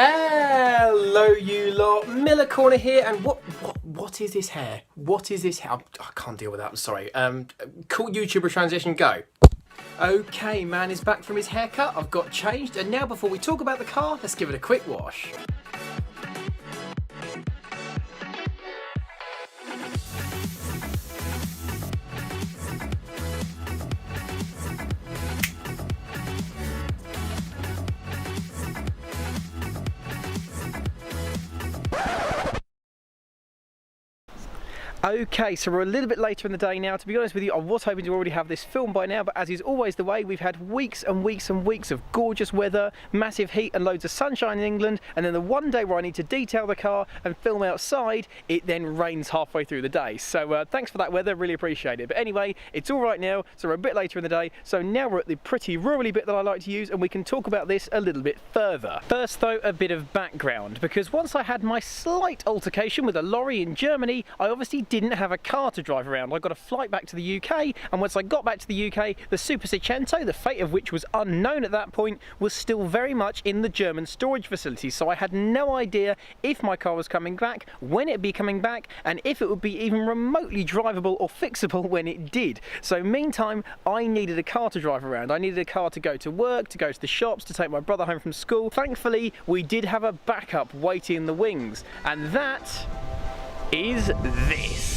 Hello you lot, Miller Corner here, and what is this hair? What is this hair? I can't deal with that, I'm sorry. Cool YouTuber transition, go. Okay, man is back from his haircut, I've got changed, and now before we talk about the car, let's give it a quick wash. Okay, so we're a little bit later in the day now. To be honest with you, I was hoping to already have this filmed by now, but as is always the way, we've had weeks and weeks and weeks of gorgeous weather, massive heat and loads of sunshine in England, and then the one day where I need to detail the car and film outside, it then rains halfway through the day. So thanks for that weather, really appreciate it. But anyway, it's all right now, so we're a bit later in the day, so now we're at the pretty rurally bit that I like to use, and we can talk about this a little bit further. First though, a bit of background, because once I had my slight altercation with a lorry in Germany, I obviously didn't have a car to drive around. I got a flight back to the UK, and once I got back to the UK, the Super Seicento, the fate of which was unknown at that point, was still very much in the German storage facility, so I had no idea if my car was coming back, when it'd be coming back, and if it would be even remotely drivable or fixable when it did. So meantime, I needed a car to drive around. I needed a car to go to work, to go to the shops, to take my brother home from school. Thankfully, we did have a backup waiting in the wings, and that is this.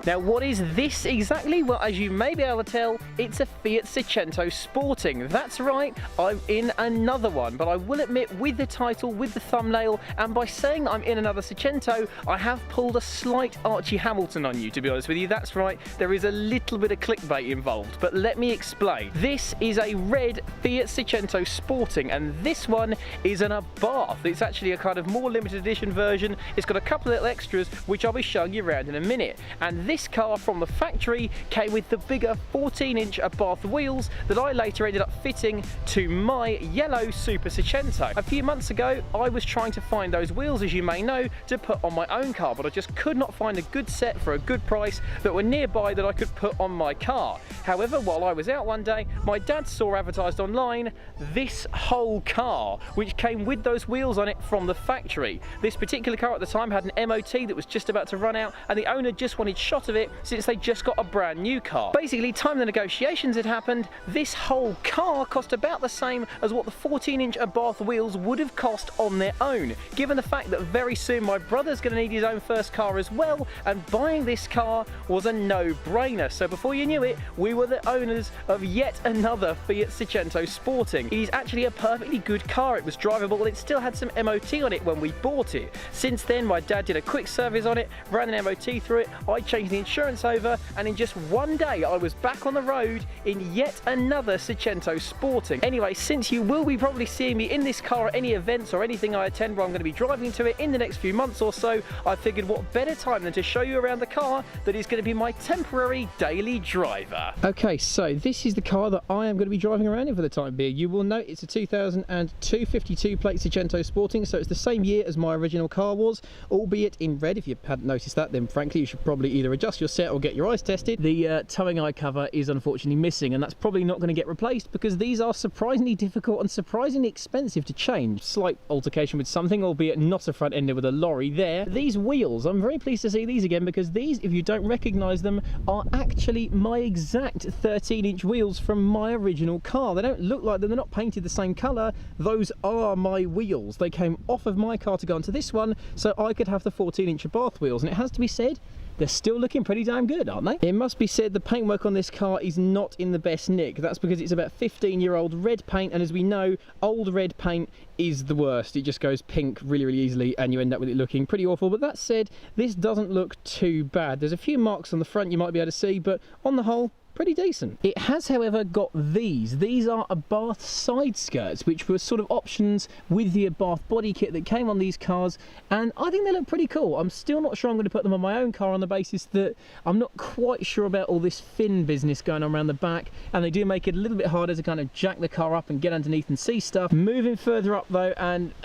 Now, what is this exactly? Well, as you may be able to tell, it's a Fiat Seicento Sporting. That's right, I'm in another one, but I will admit, with the title, with the thumbnail, and by saying I'm in another Seicento, I have pulled a slight Archie Hamilton on you, to be honest with you. That's right, there is a little bit of clickbait involved, but let me explain. This is a red Fiat Seicento Sporting, and this one is an Abarth. It's actually a kind of more limited edition version. It's got a couple of little extras, which I'll be showing you around in a minute. And this car from the factory came with the bigger 14-inch Abarth wheels that I later ended up fitting to my yellow Super Seicento. A few months ago, I was trying to find those wheels, as you may know, to put on my own car, but I just could not find a good set for a good price that were nearby that I could put on my car. However, while I was out one day, my dad saw advertised online this whole car, which came with those wheels on it from the factory. This particular car at the time had an MOT that was just about to run out, and the owner just wanted shot of it since they just got a brand new car. Basically, time the negotiations had happened, this whole car cost about the same as what the 14-inch Abarth wheels would have cost on their own, given the fact that very soon my brother's going to need his own first car as well, and buying this car was a no-brainer. So before you knew it, we were the owners of yet another Fiat Seicento Sporting. It is actually a perfectly good car. It was drivable, and it still had some MOT on it when we bought it. Since then, my dad did a quick service on it, ran an MOT through it, I changed the insurance over, and in just one day I was back on the road in yet another Seicento Sporting. Anyway, since you will be probably seeing me in this car at any events or anything I attend where I'm going to be driving to it in the next few months or so, I figured what better time than to show you around the car that is going to be my temporary daily driver. Okay, so this is the car that I am going to be driving around in for the time being. You will note it's a 2002 52 plate Seicento Sporting, so it's the same year as my original car was, albeit in red. If you hadn't noticed that, then frankly you should probably either adjust your set or get your eyes tested. The towing eye cover is unfortunately missing, and that's probably not going to get replaced because these are surprisingly difficult and surprisingly expensive to change. Slight altercation with something, albeit not a front ender with a lorry there. These wheels, I'm very pleased to see these again, because these, if you don't recognise them, are actually my exact 13-inch wheels from my original car. They don't look like them, they're not painted the same colour. Those are my wheels. They came off of my car to go onto this one so I could have the 14-inch Abarth wheels, and it has to be said, they're still looking pretty damn good, aren't they? It must be said the paintwork on this car is not in the best nick. That's because it's about 15-year-old red paint, and as we know, old red paint is the worst. It just goes pink really, really easily, and you end up with it looking pretty awful. But that said, this doesn't look too bad. There's a few marks on the front you might be able to see, but on the whole, pretty decent. It has, however, got these. These are Abarth side skirts, which were sort of options with the Abarth body kit that came on these cars, and I think they look pretty cool. I'm still not sure I'm going to put them on my own car on the basis that I'm not quite sure about all this fin business going on around the back, and they do make it a little bit harder to kind of jack the car up and get underneath and see stuff. Moving further up though, and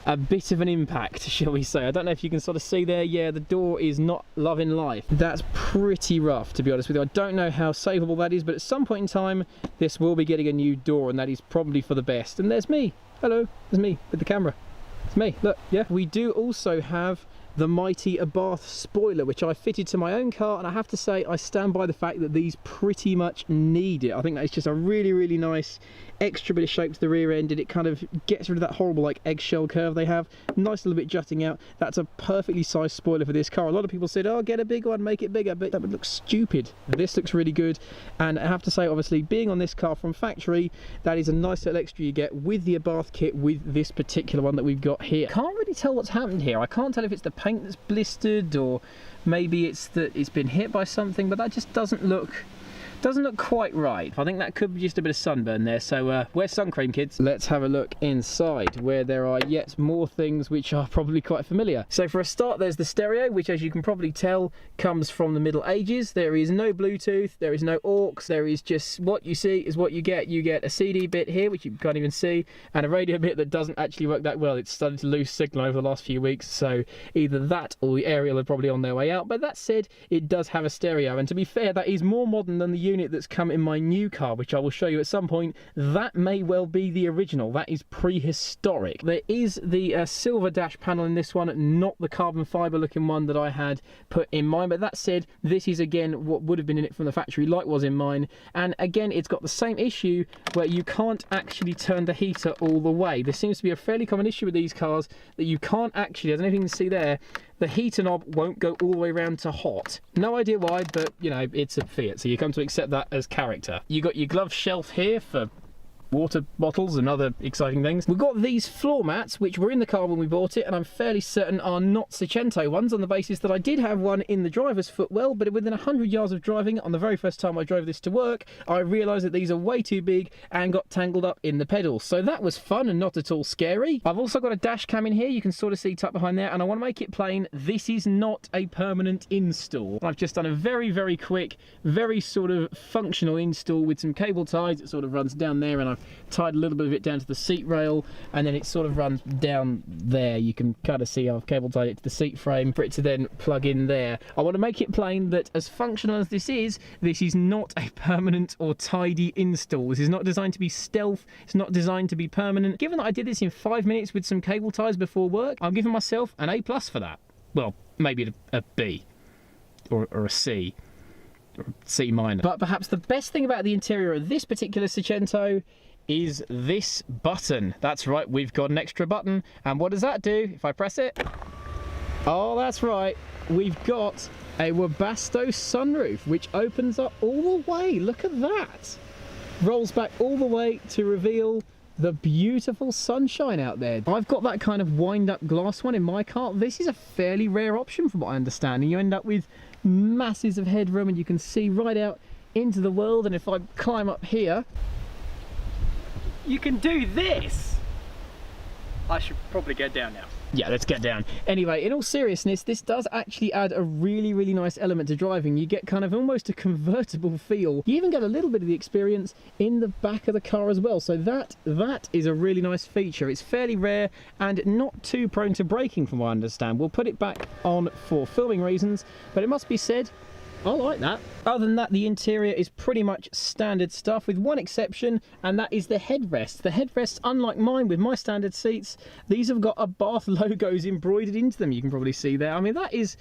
a bit of an impact, shall we say. I don't know if you can sort of see there. Yeah, the door is not loving life. That's pretty rough, to be honest with you. I don't know how savable that is, but at some point in time this will be getting a new door, and that is probably for the best. And there's me. Hello, there's me with the camera. It's me, look. Yeah, we do also have the mighty Abarth spoiler, which I fitted to my own car, and I have to say I stand by the fact that these pretty much need it. I think that is just a really nice extra bit of shape to the rear end, and it kind of gets rid of that horrible like eggshell curve they have. Nice little bit jutting out. That's a perfectly sized spoiler for this car. A lot of people said, oh, get a big one, make it bigger, but that would look stupid. This looks really good, and I have to say, obviously, being on this car from factory, that is a nice little extra you get with the Abarth kit with this particular one that we've got here. Can't really tell what's happened here. I can't tell if it's the paint that's blistered, or maybe it's that it's been hit by something, but that just doesn't look quite right. I think that could be just a bit of sunburn there, so wear sun cream, kids. Let's have a look inside, where there are yet more things which are probably quite familiar. So for a start, there's the stereo, which, as you can probably tell, comes from the Middle Ages. There is no Bluetooth, there is no aux, there is just what you see is what you get. You get a CD bit here, which you can't even see, and a radio bit that doesn't actually work that well. It's started to lose signal over the last few weeks, so either that or the aerial are probably on their way out. But that said, it does have a stereo, and to be fair, that is more modern than the unit that's come in my new car, which I will show you at some point. That may well be the original. That is prehistoric. There is the silver dash panel in this one, not the carbon fibre looking one that I had put in mine. But that said, this is again what would have been in it from the factory, like was in mine. And again, it's got the same issue where you can't actually turn the heater all the way. There seems to be a fairly common issue with these cars that you can't actually, I don't know if you can see there, the heater knob won't go all the way around to hot. No idea why, but you know, it's a Fiat, so you come to accept that as character. You got your glove shelf here for water bottles and other exciting things. We've got these floor mats, which were in the car when we bought it, and I'm fairly certain are not Seicento ones, on the basis that I did have one in the driver's footwell, but within 100 yards of driving, on the very first time I drove this to work, I realised that these are way too big and got tangled up in the pedals. So that was fun and not at all scary. I've also got a dash cam in here, you can sort of see tucked behind there, and I want to make it plain, this is not a permanent install. I've just done a very quick, very sort of functional install with some cable ties. It sort of runs down there, and I've tied a little bit of it down to the seat rail, and then it sort of runs down there. You can kind of see I've cable tied it to the seat frame for it to then plug in there. I want to make it plain that as functional as this is not a permanent or tidy install. This is not designed to be stealth, it's not designed to be permanent. Given that I did this in 5 minutes with some cable ties before work, I'm giving myself an A+ for that. Well, maybe a B or a C. Or C minor. But perhaps the best thing about the interior of this particular Seicento is this button. That's right, we've got an extra button, and what does that do if I press it? Oh, that's right, we've got a Webasto sunroof, which opens up all the way. Look at that, rolls back all the way to reveal the beautiful sunshine out there. I've got that kind of wind-up glass one in my car. This is a fairly rare option from what I understand, and you end up with masses of headroom, and you can see right out into the world. And if I climb up here, you can do this. I should probably get down now. Yeah, let's get down. Anyway, in all seriousness, this does actually add a really nice element to driving. You get kind of almost a convertible feel. You even get a little bit of the experience in the back of the car as well. So that is a really nice feature. It's fairly rare and not too prone to braking from what I understand. We'll put it back on for filming reasons, but it must be said, I like that. Other than that, the interior is pretty much standard stuff, with one exception, and that is the headrest. The headrests, unlike mine with my standard seats, these have got Abarth logos embroidered into them. You can probably see there. I mean, that is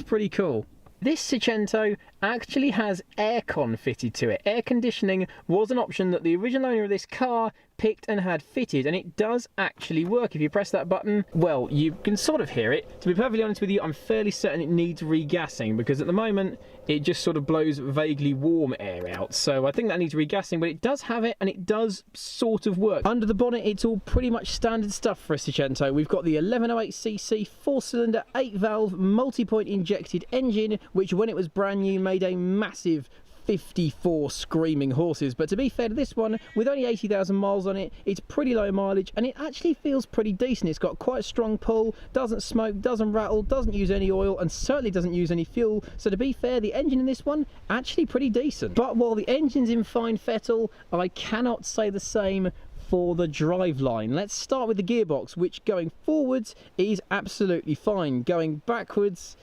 pretty cool. This Seicento actually has aircon fitted to it. Air conditioning was an option that the original owner of this car picked and had fitted, and it does actually work. If you press that button, well, you can sort of hear it. To be perfectly honest with you, I'm fairly certain it needs regassing, because at the moment it just sort of blows vaguely warm air out. So I think that needs regassing, but it does have it, and it does sort of work. Under the bonnet, it's all pretty much standard stuff for a Seicento. We've got the 1108cc 4-cylinder 8-valve multi-point injected engine, which when it was brand new made a massive 54 screaming horses. But to be fair to this one, with only 80,000 miles on it, it's pretty low mileage, and it actually feels pretty decent. It's got quite a strong pull, doesn't smoke, doesn't rattle, doesn't use any oil, and certainly doesn't use any fuel. So to be fair, the engine in this one, actually pretty decent. But while the engine's in fine fettle, I cannot say the same for the driveline. Let's start with the gearbox, which going forwards is absolutely fine. Going backwards,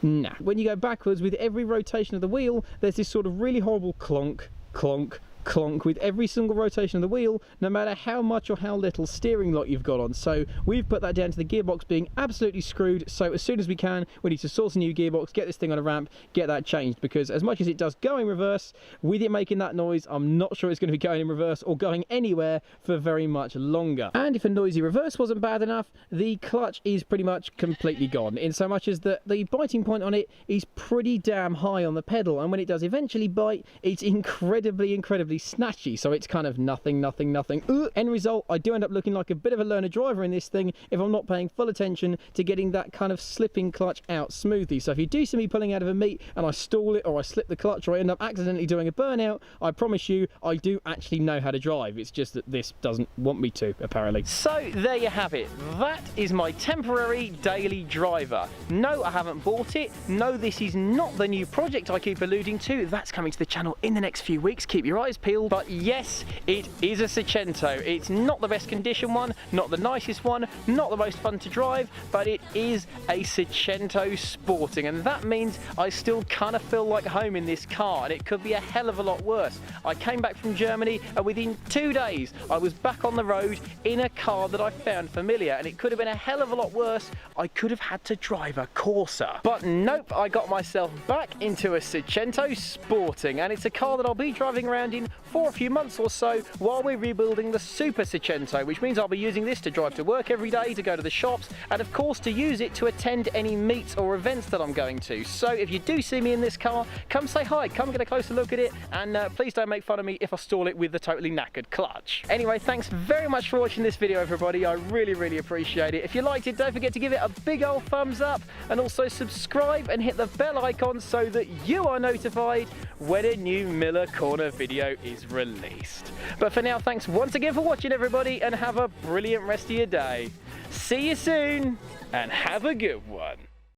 nah. When you go backwards, with every rotation of the wheel, there's this sort of really horrible clonk, clonk, clonk with every single rotation of the wheel, no matter how much or how little steering lock you've got on. So we've put that down to the gearbox being absolutely screwed. So as soon as we can, we need to source a new gearbox, get this thing on a ramp, get that changed, because as much as it does go in reverse, with it making that noise, I'm not sure it's going to be going in reverse or going anywhere for very much longer. And if a noisy reverse wasn't bad enough, the clutch is pretty much completely gone, in so much as that the biting point on it is pretty damn high on the pedal, and when it does eventually bite, it's incredibly snatchy, so it's kind of nothing. End result, I do end up looking like a bit of a learner driver in this thing if I'm not paying full attention to getting that kind of slipping clutch out smoothly. So if you do see me pulling out of a meet and I stall it, or I slip the clutch, or I end up accidentally doing a burnout, I promise you I do actually know how to drive. It's just that this doesn't want me to, apparently. So there you have it. That is my temporary daily driver. No, I haven't bought it. No, this is not the new project I keep alluding to. That's coming to the channel in the next few weeks. Keep your eyes peeled. But yes, it is a Seicento. It's not the best condition one, not the nicest one, not the most fun to drive, but it is a Seicento Sporting, and that means I still kind of feel like home in this car, and it could be a hell of a lot worse. I came back from Germany, and within 2 days I was back on the road in a car that I found familiar, and it could have been a hell of a lot worse. I could have had to drive a Corsa, but nope, I got myself back into a Seicento Sporting, and it's a car that I'll be driving around in for a few months or so while we're rebuilding the Super Seicento, which means I'll be using this to drive to work every day, to go to the shops, and of course to use it to attend any meets or events that I'm going to. So if you do see me in this car, come say hi, come get a closer look at it, and please don't make fun of me if I stall it with the totally knackered clutch. Anyway, thanks very much for watching this video, everybody. I really appreciate it. If you liked it, don't forget to give it a big old thumbs up, and also subscribe and hit the bell icon so that you are notified when a new Miller Corner video is released. But for now, thanks once again for watching, everybody, and have a brilliant rest of your day. See you soon, and have a good one.